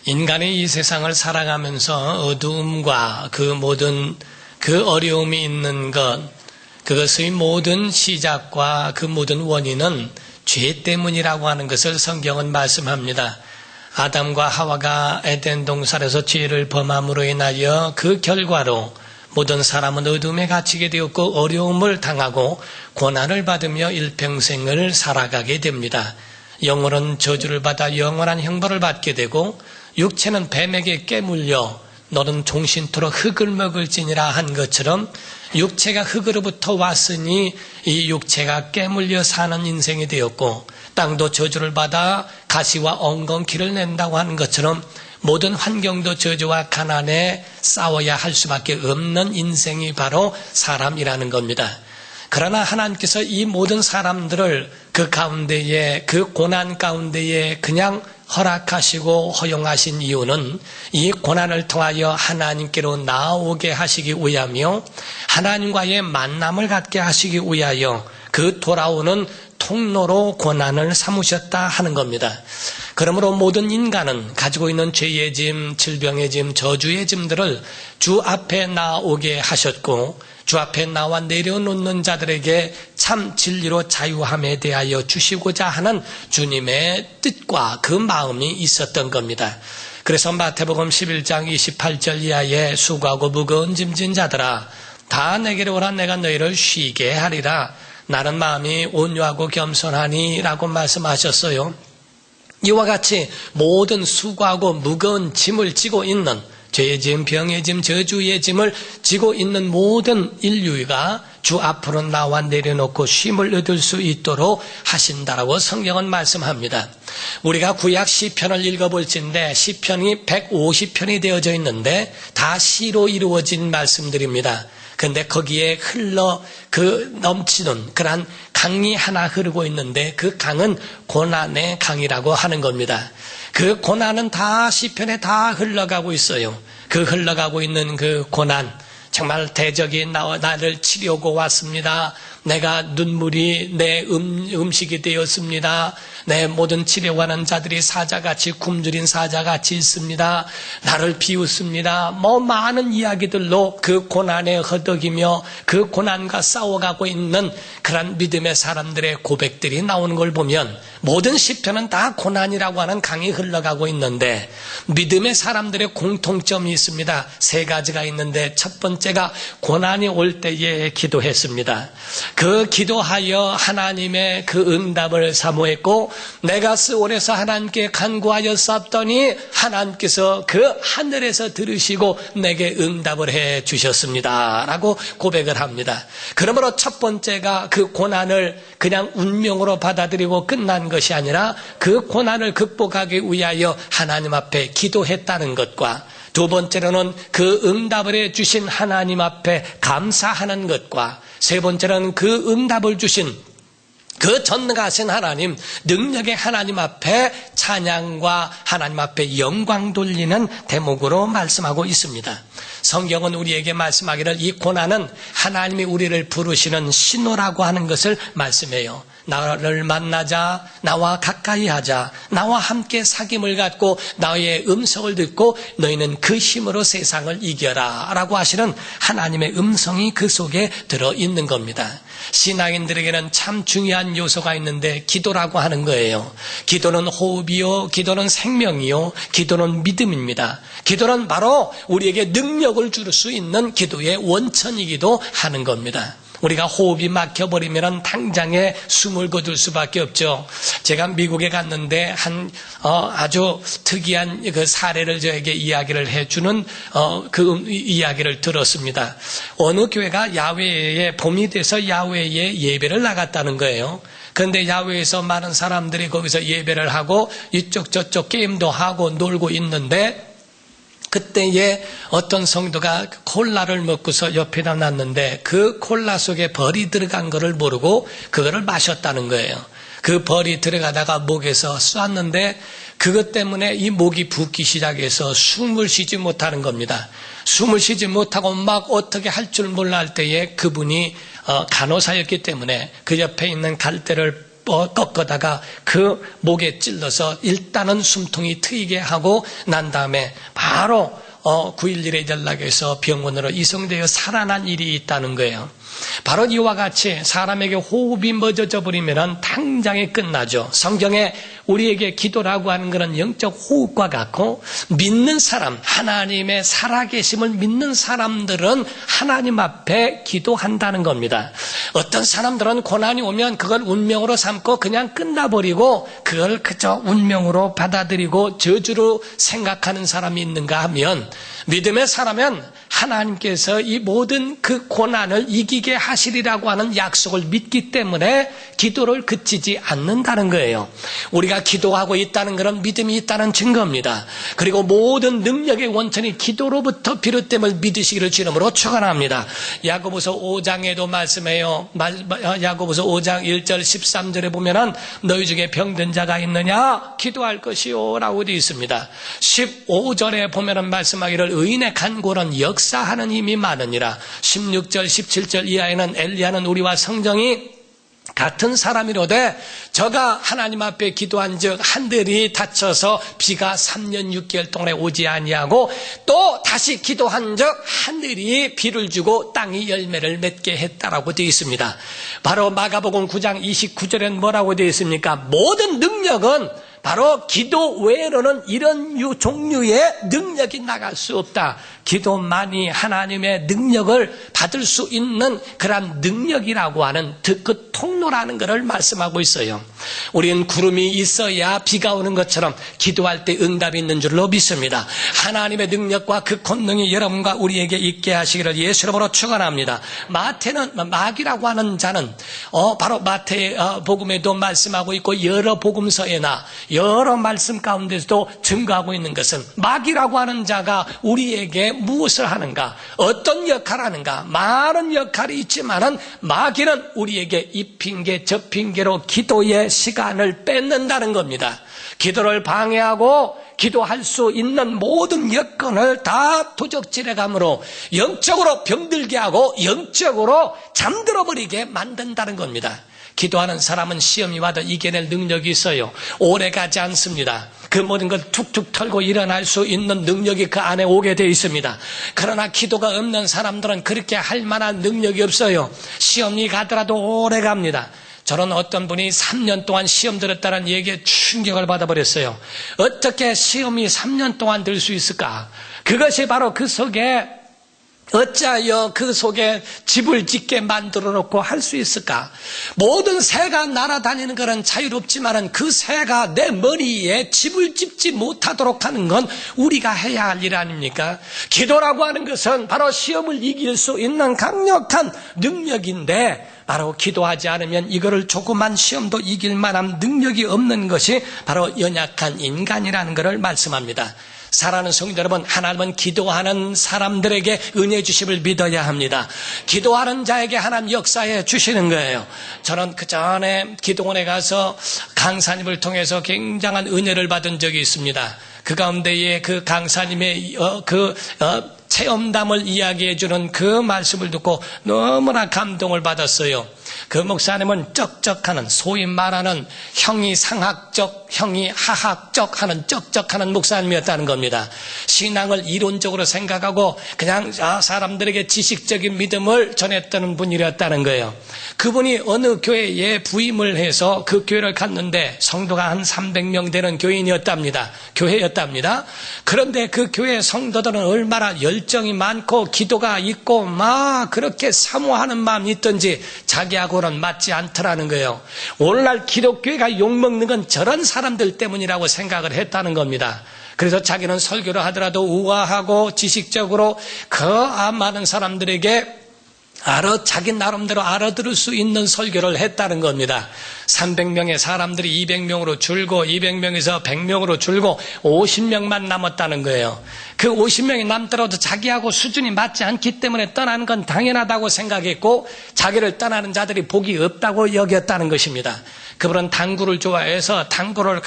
인간이 이 세상을 살아가면서 어두움과 그 모든 그 어려움이 있는 것, 그것의 모든 시작과 그 모든 원인은 죄 때문이라고 하는 것을 성경은 말씀합니다. 아담과 하와가 에덴 동산에서 죄를 범함으로 인하여 그 결과로 모든 사람은 어둠에 갇히게 되었고 어려움을 당하고 고난을 받으며 일평생을 살아가게 됩니다. 영혼은 저주를 받아 영원한 형벌을 받게 되고 육체는 뱀에게 깨물려 너는 종신토록 흙을 먹을지니라 한 것처럼 육체가 흙으로부터 왔으니 이 육체가 깨물려 사는 인생이 되었고 땅도 저주를 받아 가시와 엉겅퀴를 낸다고 하는 것처럼 모든 환경도 저주와 가난에 싸워야 할 수밖에 없는 인생이 바로 사람이라는 겁니다. 그러나 하나님께서 이 모든 사람들을 그 가운데에, 그 고난 가운데에 그냥 허락하시고 허용하신 이유는 이 고난을 통하여 하나님께로 나아오게 하시기 위하며 하나님과의 만남을 갖게 하시기 위하여 그 돌아오는 통로로 고난을 삼으셨다 하는 겁니다. 그러므로 모든 인간은 가지고 있는 죄의 짐, 질병의 짐, 저주의 짐들을 주 앞에 나오게 하셨고 주 앞에 나와 내려놓는 자들에게 참 진리로 자유함에 대하여 주시고자 하는 주님의 뜻과 그 마음이 있었던 겁니다. 그래서 마태복음 11장 28절 이하에 수고하고 무거운 짐진 자들아 다 내게로 오라 내가 너희를 쉬게 하리라. 나는 마음이 온유하고 겸손하니 라고 말씀하셨어요. 이와 같이 모든 수고하고 무거운 짐을 지고 있는 죄의 짐, 병의 짐, 저주의 짐을 지고 있는 모든 인류가 주 앞으로 나와 내려놓고 쉼을 얻을 수 있도록 하신다라고 성경은 말씀합니다. 우리가 구약 시편을 읽어볼진데 시편이 150편이 되어져 있는데 다 시로 이루어진 말씀들입니다. 근데 거기에 넘치는 그러한 강이 하나 흐르고 있는데 그 강은 고난의 강이라고 하는 겁니다. 그 고난은 다 시편에 다 흘러가고 있어요. 그 흘러가고 있는 그 고난, 정말 대적이 나를 치려고 왔습니다. 내가 눈물이 내 음식이 되었습니다. 내 모든 치려하는 자들이 사자같이 굶주린 사자같이 있습니다. 나를 비웃습니다. 많은 이야기들로 그 고난에 허덕이며 그 고난과 싸워가고 있는 그런 믿음의 사람들의 고백들이 나오는 걸 보면 모든 시편은 다 고난이라고 하는 강이 흘러가고 있는데 믿음의 사람들의 공통점이 있습니다. 세 가지가 있는데 첫 번째가 고난이 올 때에 기도했습니다. 그 기도하여 하나님의 그 응답을 사모했고 내가 스올에서 하나님께 간구하여 싸웠더니 하나님께서 그 하늘에서 들으시고 내게 응답을 해 주셨습니다 라고 고백을 합니다. 그러므로 첫 번째가 그 고난을 그냥 운명으로 받아들이고 끝난 것이 아니라 그 고난을 극복하기 위하여 하나님 앞에 기도했다는 것과 두 번째로는 그 응답을 해 주신 하나님 앞에 감사하는 것과 세 번째로는 그 응답을 주신 그 전능하신 하나님, 능력의 하나님 앞에 찬양과 하나님 앞에 영광 돌리는 대목으로 말씀하고 있습니다. 성경은 우리에게 말씀하기를 이 고난은 하나님이 우리를 부르시는 신호라고 하는 것을 말씀해요. 나를 만나자, 나와 가까이 하자, 나와 함께 사귐을 갖고 나의 음성을 듣고 너희는 그 힘으로 세상을 이겨라 라고 하시는 하나님의 음성이 그 속에 들어있는 겁니다. 신앙인들에게는 참 중요한 요소가 있는데 기도라고 하는 거예요. 기도는 호흡이요, 기도는 생명이요, 기도는 믿음입니다. 기도는 바로 우리에게 능력을 줄 수 있는 기도의 원천이기도 하는 겁니다. 우리가 호흡이 막혀버리면 당장에 숨을 거둘 수밖에 없죠. 제가 미국에 갔는데 아주 특이한 그 사례를 저에게 이야기를 해주는 그 이야기를 들었습니다. 어느 교회가 야외에 봄이 돼서 야외에 예배를 나갔다는 거예요. 그런데 야외에서 많은 사람들이 거기서 예배를 하고 이쪽 저쪽 게임도 하고 놀고 있는데 그때에 어떤 성도가 콜라를 먹고서 옆에다 놨는데 그 콜라 속에 벌이 들어간 거를 모르고 그거를 마셨다는 거예요. 그 벌이 들어가다가 목에서 쐈는데 그것 때문에 이 목이 붓기 시작해서 숨을 쉬지 못하는 겁니다. 숨을 쉬지 못하고 막 어떻게 할 줄 몰라 할 때에 그분이 간호사였기 때문에 그 옆에 있는 갈대를 꺾어다가 그 목에 찔러서 일단은 숨통이 트이게 하고 난 다음에 바로 9.11에 연락해서 병원으로 이송되어 살아난 일이 있다는 거예요. 바로 이와 같이 사람에게 호흡이 멎어져 버리면 당장에 끝나죠. 성경에 우리에게 기도라고 하는 것은 영적 호흡과 같고, 믿는 사람, 하나님의 살아계심을 믿는 사람들은 하나님 앞에 기도한다는 겁니다. 어떤 사람들은 고난이 오면 그걸 운명으로 삼고 그냥 끝나버리고 그걸 그저 운명으로 받아들이고 저주로 생각하는 사람이 있는가 하면, 믿음의 사람은 하나님께서 이 모든 그 고난을 이기게 하시리라고 하는 약속을 믿기 때문에 기도를 그치지 않는다는 거예요. 우리가 기도하고 있다는 것은 믿음이 있다는 증거입니다. 그리고 모든 능력의 원천이 기도로부터 비롯됨을 믿으시기를 주님으로 축원합니다. 야고보서 5장에도 말씀해요. 야고보서 5장 1절 13절에 보면은 너희 중에 병든 자가 있느냐 기도할 것이요 라고 되어 있습니다. 15절에 보면은 말씀하기를 의인의 간골은 역사하는 힘이 많으니라. 16절 17절 이하에는 엘리야는 우리와 성정이 같은 사람이로되 저가 하나님 앞에 기도한즉 하늘이 닫혀서 비가 3년 6개월 동안에 오지 아니하고 또 다시 기도한즉 하늘이 비를 주고 땅이 열매를 맺게 했다라고 되어 있습니다. 바로 마가복음 9장 29절에는 뭐라고 되어 있습니까? 모든 능력은 바로 기도 외에는 이런 종류의 능력이 나갈 수 없다. 기도만이 하나님의 능력을 받을 수 있는 그런 능력이라고 하는 그 통로라는 것을 말씀하고 있어요. 우리는 구름이 있어야 비가 오는 것처럼 기도할 때 응답이 있는 줄로 믿습니다. 하나님의 능력과 그 권능이 여러분과 우리에게 있게 하시기를 예수 이름으로 축원합니다. 마태는 마귀라고 하는 자는 바로 마태 복음에도 말씀하고 있고 여러 복음서에나 여러 말씀 가운데서도 증거하고 있는 것은 마귀라고 하는 자가 우리에게 무엇을 하는가, 어떤 역할을 하는가, 많은 역할이 있지만은 마귀는 우리에게 이 핑계 저 핑계로 기도의 시간을 뺏는다는 겁니다. 기도를 방해하고 기도할 수 있는 모든 여건을 다 도적질해 감으로 영적으로 병들게 하고 영적으로 잠들어 버리게 만든다는 겁니다. 기도하는 사람은 시험이 와도 이겨낼 능력이 있어요. 오래 가지 않습니다. 그 모든 걸 툭툭 털고 일어날 수 있는 능력이 그 안에 오게 되어 있습니다. 그러나 기도가 없는 사람들은 그렇게 할 만한 능력이 없어요. 시험이 가더라도 오래 갑니다. 저는 어떤 분이 3년 동안 시험 들었다는 얘기에 충격을 받아버렸어요. 어떻게 시험이 3년 동안 들 수 있을까? 그것이 바로 그 속에 어찌하여 그 속에 집을 짓게 만들어 놓고 할 수 있을까? 모든 새가 날아다니는 것은 자유롭지만은 그 새가 내 머리에 집을 짓지 못하도록 하는 건 우리가 해야 할 일 아닙니까? 기도라고 하는 것은 바로 시험을 이길 수 있는 강력한 능력인데 바로 기도하지 않으면 이거를 조그만 시험도 이길 만한 능력이 없는 것이 바로 연약한 인간이라는 것을 말씀합니다. 사랑하는 성도 여러분, 하나님은 기도하는 사람들에게 은혜 주심을 믿어야 합니다. 기도하는 자에게 하나님 역사해 주시는 거예요. 저는 그 전에 기도원에 가서 강사님을 통해서 굉장한 은혜를 받은 적이 있습니다. 그 가운데에 그 강사님의 체험담을 이야기해 주는 그 말씀을 듣고 너무나 감동을 받았어요. 그 목사님은 쩍쩍하는, 소위 말하는 형이 상학적, 형이 하학적 하는 쩍쩍하는 목사님이었다는 겁니다. 신앙을 이론적으로 생각하고 그냥 사람들에게 지식적인 믿음을 전했던 분이었다는 거예요. 그분이 어느 교회에 부임을 해서 그 교회를 갔는데 성도가 한 300명 되는 교회였답니다. 그런데 그 교회 성도들은 얼마나 열정이 많고 기도가 있고 막 그렇게 사모하는 마음이 있던지 자기하고는 맞지 않더라는 거예요. 오늘날 기독교회가 욕먹는 건 저런 사람들 때문이라고 생각을 했다는 겁니다. 그래서 자기는 설교를 하더라도 우아하고 지식적으로 그 많은 사람들에게 자기 나름대로 알아들을 수 있는 설교를 했다는 겁니다. 300명의 사람들이 200명으로 줄고 200명에서 100명으로 줄고 50명만 남았다는 거예요. 그 50명이 남더라도 자기하고 수준이 맞지 않기 때문에 떠나는 건 당연하다고 생각했고 자기를 떠나는 자들이 복이 없다고 여겼다는 것입니다. 그분은 당구를 좋아해서 당구를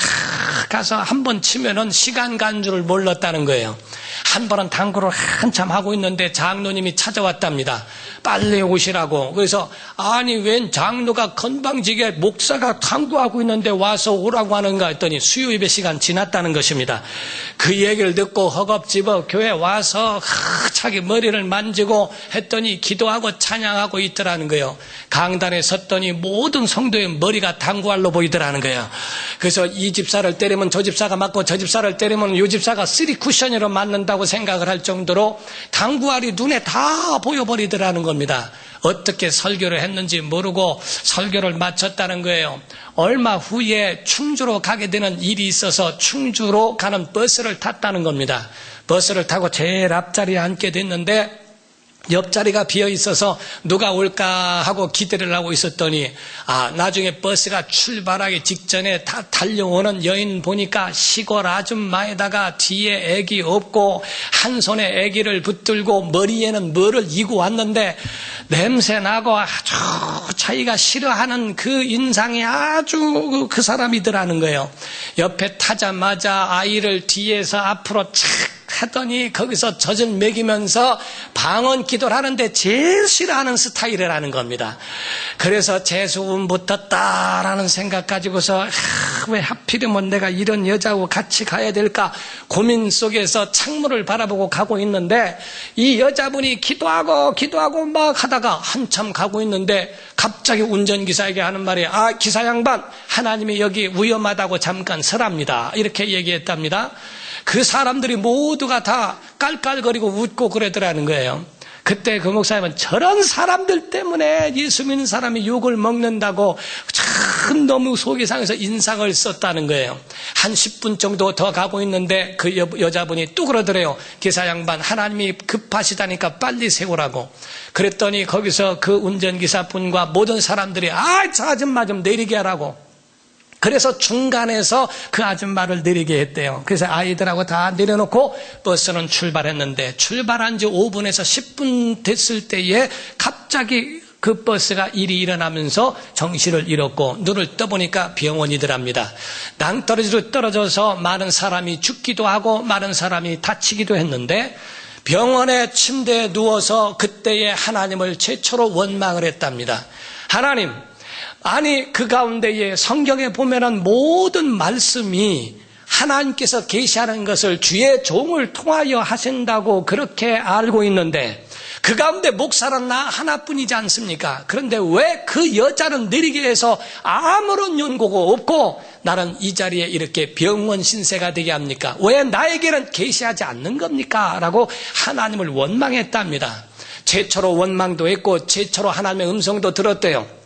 가서 한 번 치면은 시간 간 줄을 몰랐다는 거예요. 한 번은 당구를 한참 하고 있는데 장로님이 찾아왔답니다. 빨리 오시라고. 그래서 아니 웬 장로가 건방지게 목사가 탐구하고 있는데 와서 오라고 하는가 했더니 수요 예배 시간 지났다는 것입니다. 그 얘기를 듣고 허겁지겁 교회 와서 자기 머리를 만지고 했더니 기도하고 찬양하고 있더라는 거예요. 강단에 섰더니 모든 성도의 머리가 당구알로 보이더라는 거예요. 그래서 이 집사를 때리면 저 집사가 맞고 저 집사를 때리면 이 집사가 쓰리 쿠션으로 맞는다고 생각을 할 정도로 당구알이 눈에 다 보여버리더라는 겁니다. 어떻게 설교를 했는지 모르고 설교를 마쳤다는 거예요. 얼마 후에 충주로 가게 되는 일이 있어서 충주로 가는 버스를 탔다는 겁니다. 버스를 타고 제일 앞자리에 앉게 됐는데 옆자리가 비어 있어서 누가 올까 하고 기대를 하고 있었더니 나중에 버스가 출발하기 직전에 다 달려오는 여인 보니까 시골 아줌마에다가 뒤에 애기 업고 한 손에 애기를 붙들고 머리에는 뭐를 이고 왔는데 냄새나고 아주 자기가 싫어하는 그 인상이 아주 그 사람이더라는 거예요. 옆에 타자마자 아이를 뒤에서 앞으로 착 하더니 거기서 젖을 먹이면서 방언 기도를 하는데 제일 싫어하는 스타일이라는 겁니다. 그래서 재수운 붙었다라는 생각 가지고서 왜 하필이면 내가 이런 여자하고 같이 가야 될까 고민 속에서 창문을 바라보고 가고 있는데 이 여자분이 기도하고 막 하다가 한참 가고 있는데 갑자기 운전기사에게 하는 말이 기사 양반 하나님이 여기 위험하다고 잠깐 서랍니다. 이렇게 얘기했답니다. 그 사람들이 모두가 다 깔깔거리고 웃고 그러더라는 거예요. 그때 그 목사님은 저런 사람들 때문에 예수 믿는 사람이 욕을 먹는다고 참 너무 속이 상해서 인상을 썼다는 거예요. 한 10분 정도 더 가고 있는데 그 여자분이 또 그러더래요. 기사 양반 하나님이 급하시다니까 빨리 세우라고. 그랬더니 거기서 그 운전기사분과 모든 사람들이 저 아줌마 좀 내리게 하라고. 그래서 중간에서 그 아줌마를 내리게 했대요. 그래서 아이들하고 다 내려놓고 버스는 출발했는데 출발한 지 5분에서 10분 됐을 때에 갑자기 그 버스가 일이 일어나면서 정신을 잃었고 눈을 떠보니까 병원이더랍니다. 낭떠러지로 떨어져서 많은 사람이 죽기도 하고 많은 사람이 다치기도 했는데 병원의 침대에 누워서 그때에 하나님을 최초로 원망을 했답니다. 하나님, 그 가운데에 성경에 보면은 모든 말씀이 하나님께서 계시하는 것을 주의 종을 통하여 하신다고 그렇게 알고 있는데 그 가운데 목사는 나 하나뿐이지 않습니까? 그런데 왜 그 여자는 내리게 해서 아무런 연고가 없고 나는 이 자리에 이렇게 병원 신세가 되게 합니까? 왜 나에게는 계시하지 않는 겁니까? 라고 하나님을 원망했답니다. 최초로 원망도 했고 최초로 하나님의 음성도 들었대요.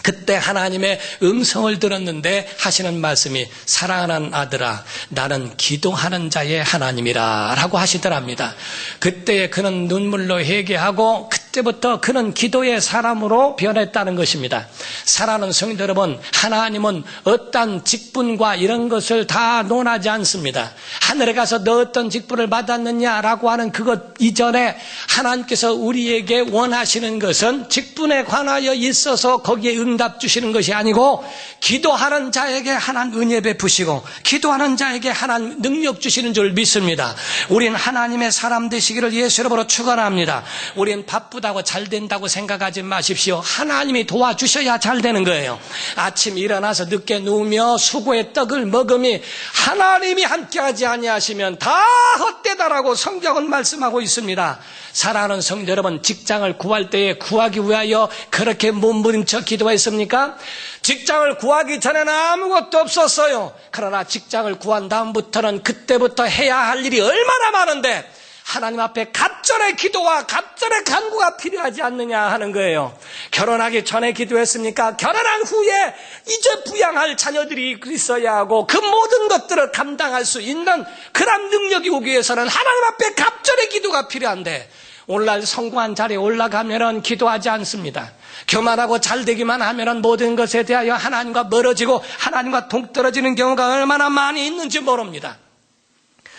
그때 하나님의 음성을 들었는데 하시는 말씀이 사랑하는 아들아 나는 기도하는 자의 하나님이라 라고 하시더랍니다. 그때 그는 눈물로 회개하고 그때부터 그는 기도의 사람으로 변했다는 것입니다. 사랑하는 성도 여러분, 하나님은 어떤 직분과 이런 것을 다 논하지 않습니다. 하늘에 가서 너 어떤 직분을 받았느냐라고 하는 그것 이전에 하나님께서 우리에게 원하시는 것은 직분에 관하여 있어서 거기에 응답 주시는 것이 아니고 기도하는 자에게 하나님 은혜 베푸시고 기도하는 자에게 하나님 능력 주시는 줄 믿습니다. 우린 하나님의 사람 되시기를 예수 이름으로 축원합니다. 우린 바쁘다고 잘 된다고 생각하지 마십시오. 하나님이 도와주셔야 잘 되는 거예요. 아침 일어나서 늦게 누우며 수고의 떡을 먹음이 하나님이 함께하지 아니하시면 다 헛되다라고 성경은 말씀하고 있습니다. 사랑하는 성도 여러분, 직장을 구할 때에 구하기 위하여 그렇게 몸부림쳐 기도했습니까? 직장을 구하기 전에는 아무것도 없었어요. 그러나 직장을 구한 다음부터는 그때부터 해야 할 일이 얼마나 많은데 하나님 앞에 갑절의 기도와 갑절의 간구가 필요하지 않느냐 하는 거예요. 결혼하기 전에 기도했습니까? 결혼한 후에 이제 부양할 자녀들이 있어야 하고 그 모든 것들을 감당할 수 있는 그런 능력이 오기 위해서는 하나님 앞에 갑절의 기도가 필요한데 오늘날 성공한 자리에 올라가면은 기도하지 않습니다. 교만하고 잘되기만 하면은 모든 것에 대하여 하나님과 멀어지고 하나님과 동떨어지는 경우가 얼마나 많이 있는지 모릅니다.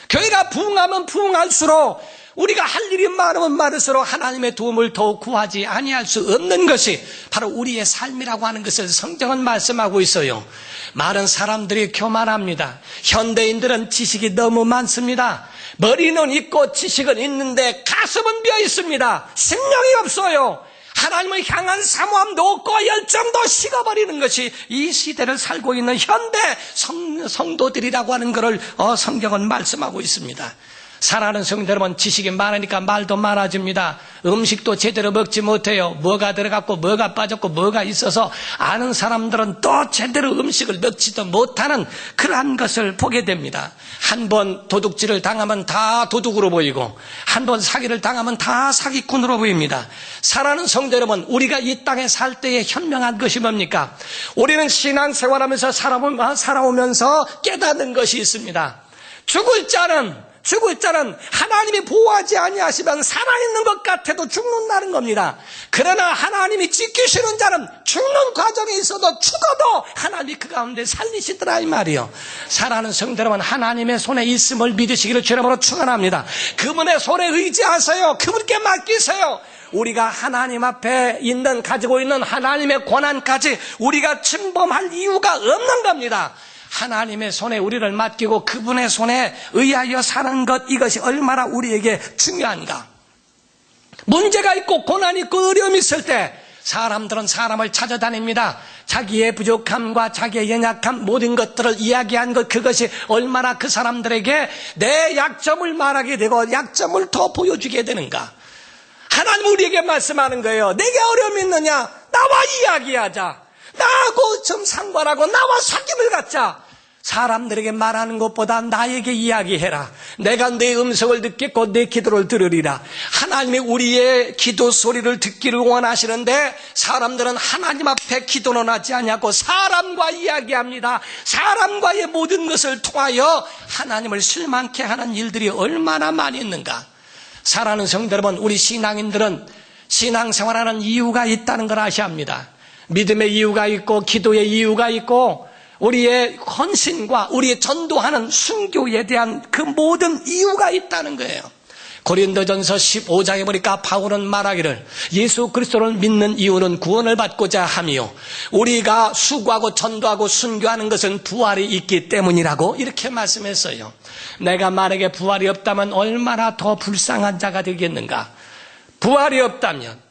교회가 부흥하면 부흥할수록 우리가 할 일이 많으면 많을수록 하나님의 도움을 더욱 구하지 아니할 수 없는 것이 바로 우리의 삶이라고 하는 것을 성경은 말씀하고 있어요. 많은 사람들이 교만합니다. 현대인들은 지식이 너무 많습니다. 머리는 있고 지식은 있는데 가슴은 비어 있습니다. 생명이 없어요. 하나님을 향한 사모함도 없고 열정도 식어버리는 것이 이 시대를 살고 있는 현대 성도들이라고 하는 것을 성경은 말씀하고 있습니다. 사랑하는 성도 여러분, 지식이 많으니까 말도 많아집니다. 음식도 제대로 먹지 못해요. 뭐가 들어갔고 뭐가 빠졌고 뭐가 있어서 아는 사람들은 또 제대로 음식을 먹지도 못하는 그러한 것을 보게 됩니다. 한 번 도둑질을 당하면 다 도둑으로 보이고 한 번 사기를 당하면 다 사기꾼으로 보입니다. 사랑하는 성도 여러분, 우리가 이 땅에 살 때에 현명한 것이 뭡니까? 우리는 신앙생활하면서 살아오면서 깨닫는 것이 있습니다. 죽을 자는 하나님이 보호하지 아니하시면 살아있는 것 같아도 죽는다는 겁니다. 그러나 하나님이 지키시는 자는 죽는 과정에 있어도 죽어도 하나님이 그 가운데 살리시더라 이 말이요. 사랑하는 성도 여러분, 하나님의 손에 있음을 믿으시기를 주님으로 축원합니다. 그분의 손에 의지하세요. 그분께 맡기세요. 우리가 하나님 앞에 가지고 있는 하나님의 권한까지 우리가 침범할 이유가 없는 겁니다. 하나님의 손에 우리를 맡기고 그분의 손에 의하여 사는 것, 이것이 얼마나 우리에게 중요한가. 문제가 있고 고난이 있고 어려움이 있을 때 사람들은 사람을 찾아다닙니다. 자기의 부족함과 자기의 연약함, 모든 것들을 이야기한 것, 그것이 얼마나 그 사람들에게 내 약점을 말하게 되고 약점을 더 보여주게 되는가. 하나님 우리에게 말씀하는 거예요. 내게 어려움이 있느냐? 나와 이야기하자. 나하고 좀 상관하고 나와 사귐을 갖자. 사람들에게 말하는 것보다 나에게 이야기해라. 내가 내 음성을 듣겠고 내 기도를 들으리라. 하나님이 우리의 기도 소리를 듣기를 원하시는데 사람들은 하나님 앞에 기도는 하지 않냐고 사람과 이야기합니다. 사람과의 모든 것을 통하여 하나님을 실망케 하는 일들이 얼마나 많이 있는가. 사랑하는 성도 여러분, 우리 신앙인들은 신앙생활하는 이유가 있다는 걸 아셔야 합니다. 믿음의 이유가 있고 기도의 이유가 있고 우리의 헌신과 우리의 전도하는 순교에 대한 그 모든 이유가 있다는 거예요. 고린도전서 15장에 보니까 바울은 말하기를 예수 그리스도를 믿는 이유는 구원을 받고자 함이요 우리가 수고하고 전도하고 순교하는 것은 부활이 있기 때문이라고 이렇게 말씀했어요. 내가 만약에 부활이 없다면 얼마나 더 불쌍한 자가 되겠는가. 부활이 없다면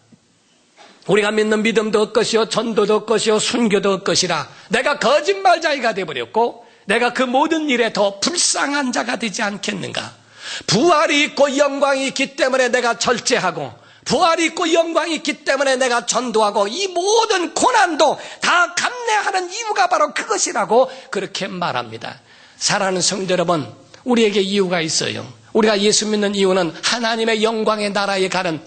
우리가 믿는 믿음도 없것이요 전도도 없것이요 순교도 없것이라 내가 거짓말자이가 되어버렸고 내가 그 모든 일에 더 불쌍한 자가 되지 않겠는가. 부활이 있고 영광이 있기 때문에 내가 절제하고 부활이 있고 영광이 있기 때문에 내가 전도하고 이 모든 고난도 다 감내하는 이유가 바로 그것이라고 그렇게 말합니다. 사랑하는 성도 여러분, 우리에게 이유가 있어요. 우리가 예수 믿는 이유는 하나님의 영광의 나라에 가는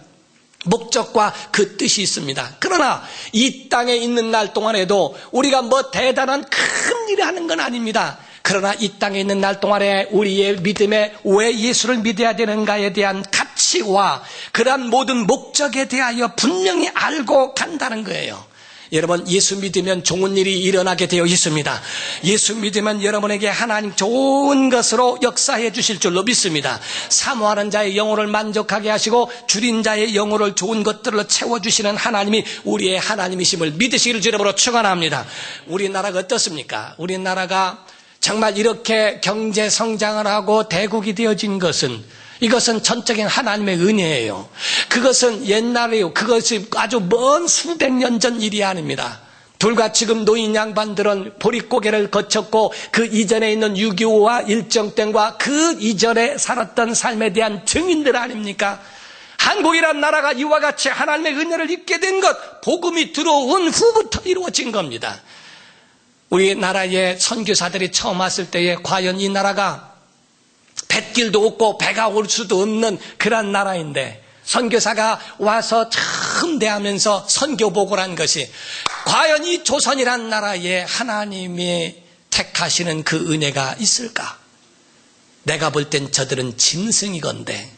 목적과 그 뜻이 있습니다. 그러나 이 땅에 있는 날 동안에도 우리가 뭐 대단한 큰 일을 하는 건 아닙니다. 그러나 이 땅에 있는 날 동안에 우리의 믿음에 왜 예수를 믿어야 되는가에 대한 가치와 그러한 모든 목적에 대하여 분명히 알고 간다는 거예요. 여러분, 예수 믿으면 좋은 일이 일어나게 되어 있습니다. 예수 믿으면 여러분에게 하나님 좋은 것으로 역사해 주실 줄로 믿습니다. 사모하는 자의 영혼을 만족하게 하시고 줄인 자의 영혼을 좋은 것들로 채워주시는 하나님이 우리의 하나님이심을 믿으시기를 주님으로 축원합니다. 우리나라가 어떻습니까? 우리나라가 정말 이렇게 경제 성장을 하고 대국이 되어진 것은 이것은 전적인 하나님의 은혜예요. 그것은 옛날에요. 그것이 아주 먼 수백 년 전 일이 아닙니다. 불과 지금 노인 양반들은 보릿고개를 거쳤고 그 이전에 있는 6.25와 일정땡과 그 이전에 살았던 삶에 대한 증인들 아닙니까? 한국이란 나라가 이와 같이 하나님의 은혜를 입게 된 것, 복음이 들어온 후부터 이루어진 겁니다. 우리나라의 선교사들이 처음 왔을 때에 과연 이 나라가 뱃길도 없고 배가 올 수도 없는 그런 나라인데 선교사가 와서 처음 대하면서 선교복을 한 것이 과연 이 조선이란 나라에 하나님이 택하시는 그 은혜가 있을까? 내가 볼 땐 저들은 짐승이건데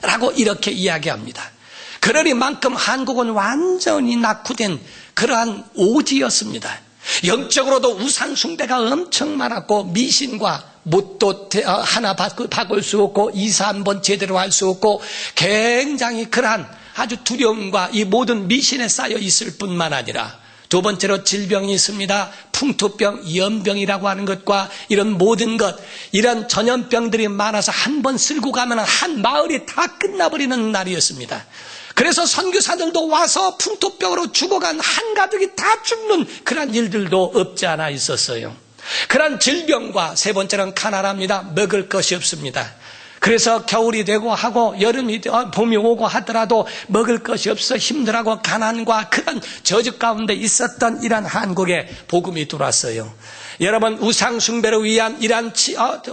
라고 이렇게 이야기합니다. 그러니만큼 한국은 완전히 낙후된 그러한 오지였습니다. 영적으로도 우상 숭배가 엄청 많았고 미신과 못도 하나 바꿀 수 없고 이사 한번 제대로 할 수 없고 굉장히 그러한 아주 두려움과 이 모든 미신에 쌓여 있을 뿐만 아니라 두 번째로 질병이 있습니다. 풍토병, 연병이라고 하는 것과 이런 모든 것, 이런 전염병들이 많아서 한 번 쓸고 가면 한 마을이 다 끝나버리는 날이었습니다. 그래서 선교사들도 와서 풍토병으로 죽어간 한가득이 다 죽는 그런 일들도 없지 않아 있었어요. 그런 질병과 세 번째는 가난합니다. 먹을 것이 없습니다. 그래서 겨울이 되고 하고 여름이 봄이 오고 하더라도 먹을 것이 없어 힘들어하고 가난과 그런 저주 가운데 있었던 이런 한국에 복음이 들어왔어요. 여러분, 우상 숭배를 위한 이러한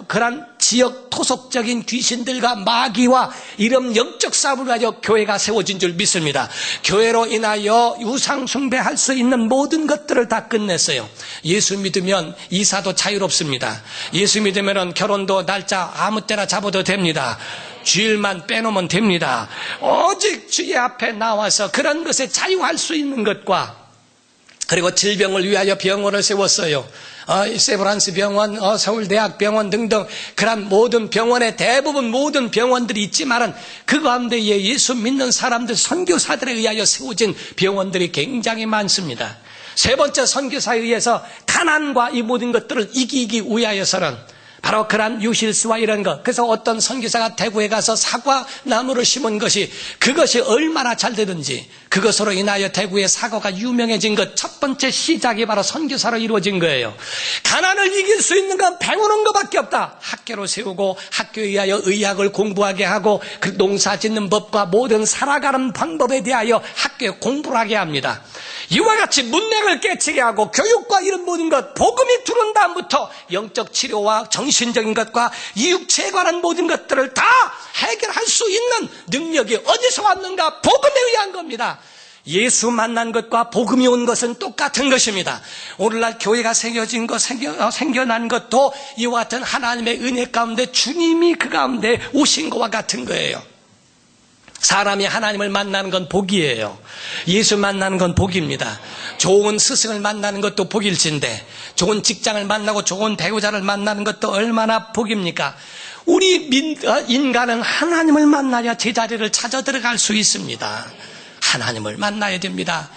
그런 지역 토속적인 귀신들과 마귀와 이런 영적 싸움을 가지고 교회가 세워진 줄 믿습니다. 교회로 인하여 우상 숭배할 수 있는 모든 것들을 다 끝냈어요. 예수 믿으면 이사도 자유롭습니다. 예수 믿으면 결혼도 날짜 아무 때나 잡아도 됩니다. 주일만 빼놓으면 됩니다. 오직 주의 앞에 나와서 그런 것에 자유할 수 있는 것과, 그리고 질병을 위하여 병원을 세웠어요. 세브란스 병원, 서울대학병원 등등 그런 모든 병원에 대부분 모든 병원들이 있지만은 그 가운데에 예수 믿는 사람들, 선교사들에 의하여 세워진 병원들이 굉장히 많습니다. 세 번째, 선교사에 의해서 가난과 이 모든 것들을 이기기 위하여서는 바로 그런 유실수와 이런 것. 그래서 어떤 선교사가 대구에 가서 사과나무를 심은 것이, 그것이 얼마나 잘 되든지 그것으로 인하여 대구의 사과가 유명해진 것, 첫 번째 시작이 바로 선교사로 이루어진 거예요. 가난을 이길 수 있는 건 배우는 것밖에 없다. 학교로 세우고 학교에 의하여 의학을 공부하게 하고 그 농사 짓는 법과 모든 살아가는 방법에 대하여 학교에 공부를 하게 합니다. 이와 같이 문맹을 깨치게 하고 교육과 이런 모든 것, 복음이 들어온 다음부터 영적 치료와 정신적인 것과 이 육체에 관한 모든 것들을 다 해결할 수 있는 능력이 어디서 왔는가? 복음에 의한 겁니다. 예수 만난 것과 복음이 온 것은 똑같은 것입니다. 오늘날 교회가 새겨진 것, 생겨난 것도 이와 같은 하나님의 은혜 가운데 주님이 그 가운데 오신 것과 같은 거예요. 사람이 하나님을 만나는 건 복이에요. 예수 만나는 건 복입니다. 좋은 스승을 만나는 것도 복일진데 좋은 직장을 만나고 좋은 배우자를 만나는 것도 얼마나 복입니까? 우리 인간은 하나님을 만나야 제자리를 찾아 들어갈 수 있습니다. 하나님을 만나야 됩니다.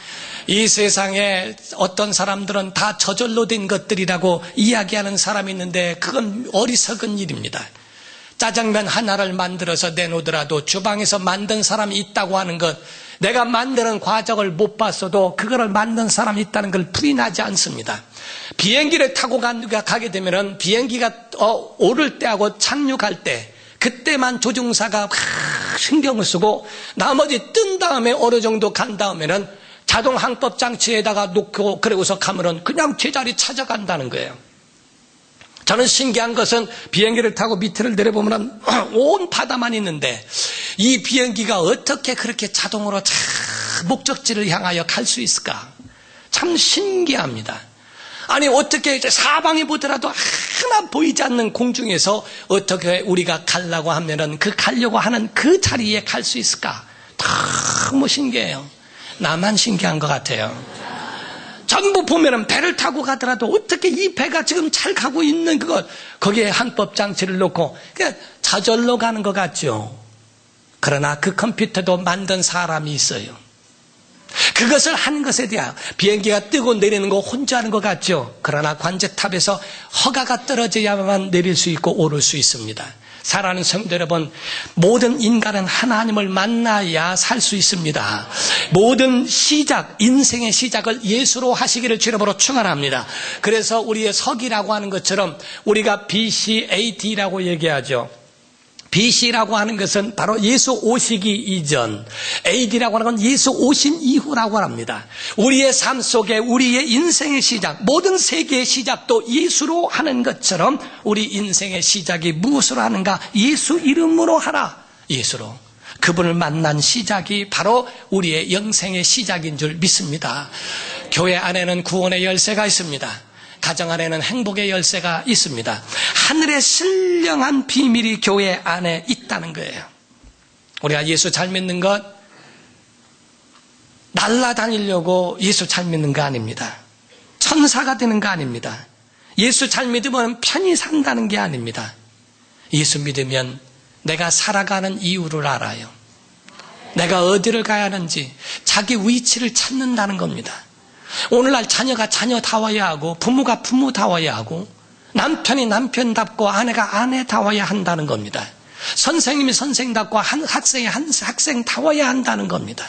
이 세상에 어떤 사람들은 다 저절로 된 것들이라고 이야기하는 사람이 있는데 그건 어리석은 일입니다. 짜장면 하나를 만들어서 내놓더라도 주방에서 만든 사람이 있다고 하는 것, 내가 만드는 과정을 못 봤어도 그거를 만든 사람이 있다는 걸 부인하지 않습니다. 비행기를 타고 가게 되면은 비행기가 오를 때하고 착륙할 때 그때만 조종사가 신경을 쓰고 나머지 뜬 다음에 어느 정도 간 다음에는 자동 항법 장치에다가 놓고 그러고서 가면은 그냥 제자리 찾아간다는 거예요. 저는 신기한 것은 비행기를 타고 밑을 내려보면 온 바다만 있는데 이 비행기가 어떻게 그렇게 자동으로 목적지를 향하여 갈 수 있을까? 참 신기합니다. 아니 어떻게 사방에 보더라도 하나 보이지 않는 공중에서 어떻게 우리가 가려고 하면은 그 가려고 하는 그 자리에 갈 수 있을까? 너무 신기해요. 나만 신기한 것 같아요. 전부 보면은 배를 타고 가더라도 어떻게 이 배가 지금 잘 가고 있는 그것, 거기에 항법 장치를 놓고 그냥 저절로 가는 것 같죠. 그러나 그 컴퓨터도 만든 사람이 있어요. 그것을 한 것에 대하여 비행기가 뜨고 내리는 거 혼자 하는 것 같죠. 그러나 관제탑에서 허가가 떨어져야만 내릴 수 있고 오를 수 있습니다. 사랑하는 성도 여러분, 모든 인간은 하나님을 만나야 살 수 있습니다. 모든 시작, 인생의 시작을 예수로 하시기를 주님으로 축원합니다. 그래서 우리의 서기라고 하는 것처럼 우리가 BC, AD라고 얘기하죠. BC라고 하는 것은 바로 예수 오시기 이전, AD라고 하는 건 예수 오신 이후라고 합니다. 우리의 삶 속에 우리의 인생의 시작, 모든 세계의 시작도 예수로 하는 것처럼 우리 인생의 시작이 무엇으로 하는가? 예수 이름으로 하라. 예수로. 그분을 만난 시작이 바로 우리의 영생의 시작인 줄 믿습니다. 교회 안에는 구원의 열쇠가 있습니다. 가정 안에는 행복의 열쇠가 있습니다. 하늘의 신령한 비밀이 교회 안에 있다는 거예요. 우리가 예수 잘 믿는 것, 날아다니려고 예수 잘 믿는 거 아닙니다. 천사가 되는 거 아닙니다. 예수 잘 믿으면 편히 산다는 게 아닙니다. 예수 믿으면 내가 살아가는 이유를 알아요. 내가 어디를 가야 하는지 자기 위치를 찾는다는 겁니다. 오늘날 자녀가 자녀다워야 하고 부모가 부모다워야 하고 남편이 남편답고 아내가 아내다워야 한다는 겁니다. 선생님이 선생답고 한 학생이 한 학생다워야 한다는 겁니다.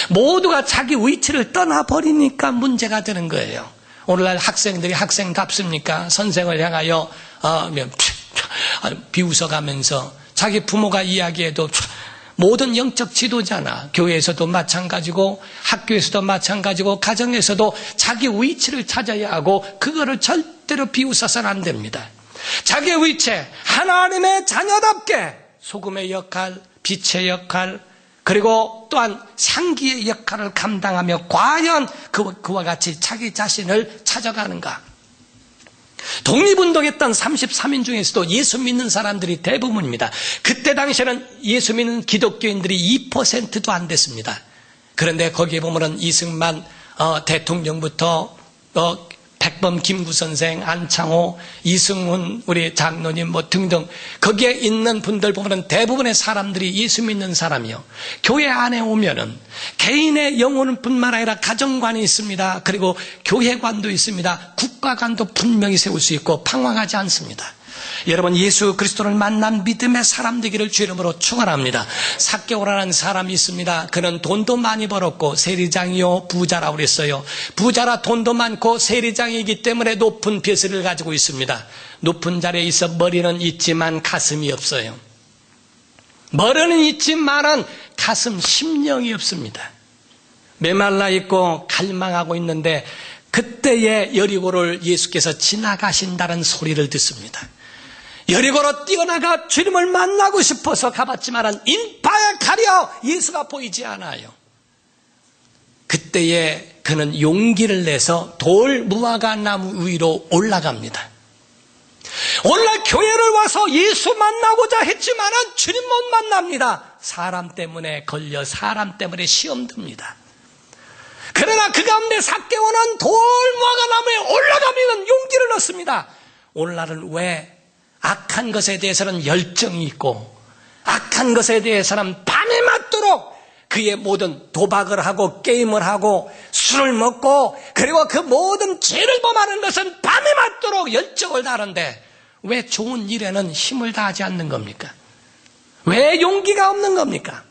모두가 자기 위치를 떠나버리니까 문제가 되는 거예요. 오늘날 학생들이 학생답습니까? 선생을 향하여 비웃어가면서 자기 부모가 이야기해도 모든 영적 지도자나 교회에서도 마찬가지고 학교에서도 마찬가지고 가정에서도 자기 위치를 찾아야 하고 그거를 절대로 비웃어서는 안 됩니다. 자기 위치에 하나님의 자녀답게 소금의 역할, 빛의 역할, 그리고 또한 향기의 역할을 감당하며 과연 그와 같이 자기 자신을 찾아가는가. 독립운동했던 33인 중에서도 예수 믿는 사람들이 대부분입니다. 그때 당시에는 예수 믿는 기독교인들이 2%도 안 됐습니다. 그런데 거기에 보면은 이승만 대통령부터 백범 김구 선생, 안창호, 이승훈 우리 장로님 등등 거기에 있는 분들 보면은 대부분의 사람들이 예수 믿는 사람이요. 교회 안에 오면은 개인의 영혼뿐만 아니라 가정관이 있습니다. 그리고 교회관도 있습니다. 국가관도 분명히 세울 수 있고 방황하지 않습니다. 여러분, 예수 그리스도를 만난 믿음의 사람 되기를 주 이름으로 축원합니다. 삭개오라는 사람이 있습니다. 그는 돈도 많이 벌었고 세리장이요 부자라고 그랬어요. 부자라 돈도 많고 세리장이기 때문에 높은 벼슬을 가지고 있습니다. 높은 자리에 있어 머리는 있지만 가슴이 없어요. 머리는 있지만은 가슴 심령이 없습니다. 메말라 있고 갈망하고 있는데 그때에 여리고를 예수께서 지나가신다는 소리를 듣습니다. 여리고로 뛰어나가 주님을 만나고 싶어서 가봤지만 인파에 가려 예수가 보이지 않아요. 그때에 그는 용기를 내서 돌 무화과 나무 위로 올라갑니다. 오늘날 교회를 와서 예수 만나고자 했지만 주님 못 만납니다. 사람 때문에 걸려 사람 때문에 시험 듭니다. 그러나 그 가운데 삭개오는 돌 무화과 나무에 올라가면 용기를 얻습니다. 오늘날은 왜 악한 것에 대해서는 열정이 있고 악한 것에 대해서는 밤이 맞도록 그의 모든 도박을 하고 게임을 하고 술을 먹고 그리고 그 모든 죄를 범하는 것은 밤이 맞도록 열정을 다하는데 왜 좋은 일에는 힘을 다하지 않는 겁니까? 왜 용기가 없는 겁니까?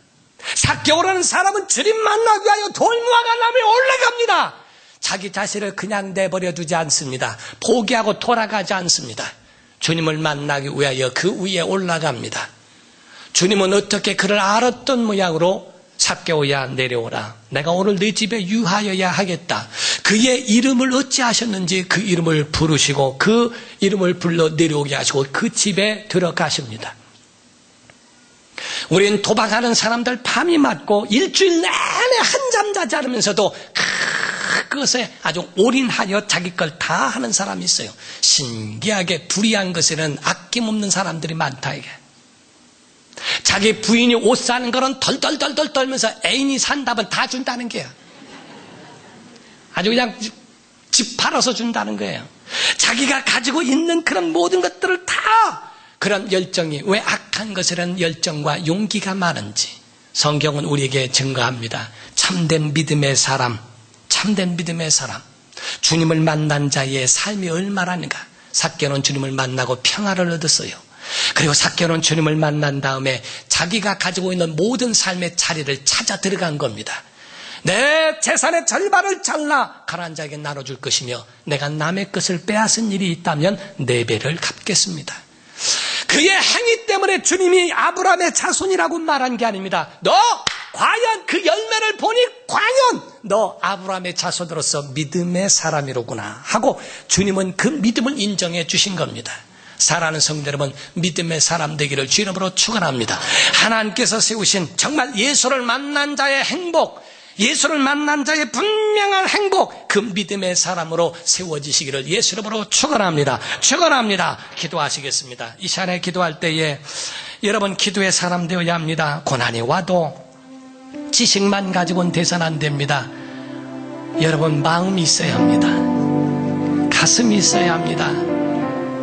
삭개오라는 사람은 주님 만나기 위하여 돌무화과 나무에 올라갑니다. 자기 자신을 그냥 내버려 두지 않습니다. 포기하고 돌아가지 않습니다. 주님을 만나기 위하여 그 위에 올라갑니다. 주님은 어떻게 그를 알았던 모양으로 삭개오야 내려오라. 내가 오늘 네 집에 유하여야 하겠다. 그의 이름을 어찌하셨는지 그 이름을 부르시고 그 이름을 불러 내려오게 하시고 그 집에 들어가십니다. 우리는 도박하는 사람들 밤이 맞고 일주일 내내 한잠 자지 않으면서도 그것에 아주 올인하여 자기 걸 다 하는 사람이 있어요. 신기하게 불의한 것에는 아낌없는 사람들이 많다 이게. 자기 부인이 옷 사는 거는 덜덜덜덜 떨면서 애인이 산다면 다 준다는 게야. 아주 그냥 집 팔아서 준다는 거예요. 자기가 가지고 있는 그런 모든 것들을 다 그런 열정이 왜 악한 것에는 열정과 용기가 많은지 성경은 우리에게 증거합니다. 참된 믿음의 사람, 참된 믿음의 사람, 주님을 만난 자의 삶이 얼마나인가. 삭개오는 주님을 만나고 평화를 얻었어요. 그리고 삭개오는 주님을 만난 다음에 자기가 가지고 있는 모든 삶의 자리를 찾아 들어간 겁니다. 내 재산의 절반을 잘라 가난한 자에게 나눠줄 것이며 내가 남의 것을 빼앗은 일이 있다면 4배를 갚겠습니다. 그의 행위 때문에 주님이 아브라함의 자손이라고 말한 게 아닙니다. 너 과연 그 열매를 보니 과연 너 아브라함의 자손으로서 믿음의 사람이로구나 하고 주님은 그 믿음을 인정해 주신 겁니다. 사랑하는 성도 여러분, 믿음의 사람 되기를 주 이름으로 축원합니다. 하나님께서 세우신 정말 예수를 만난 자의 행복, 예수를 만난 자의 분명한 행복, 그 믿음의 사람으로 세워지시기를 예수 이름으로 축원합니다. 축원합니다. 기도하시겠습니다. 이 시간에 기도할 때에 여러분 기도의 사람 되어야 합니다. 고난이 와도 지식만 가지고는 돼서는 안 됩니다. 여러분 마음이 있어야 합니다. 가슴이 있어야 합니다.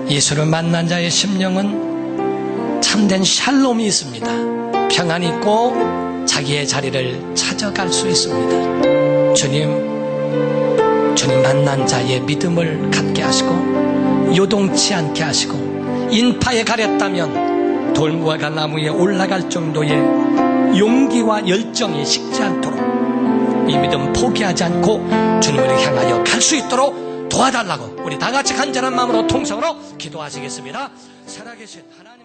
예수를 만난 자의 심령은 참된 샬롬이 있습니다. 평안이 있고 자기의 자리를 찾아갈 수 있습니다. 주님 만난 자의 믿음을 갖게 하시고 요동치 않게 하시고 인파에 가렸다면 돌무화과 나무에 올라갈 정도의 용기와 열정이 식지 않도록 이 믿음 포기하지 않고 주님을 향하여 갈 수 있도록 도와달라고 우리 다 같이 간절한 마음으로 통성으로 기도하시겠습니다. 살아계신 하나님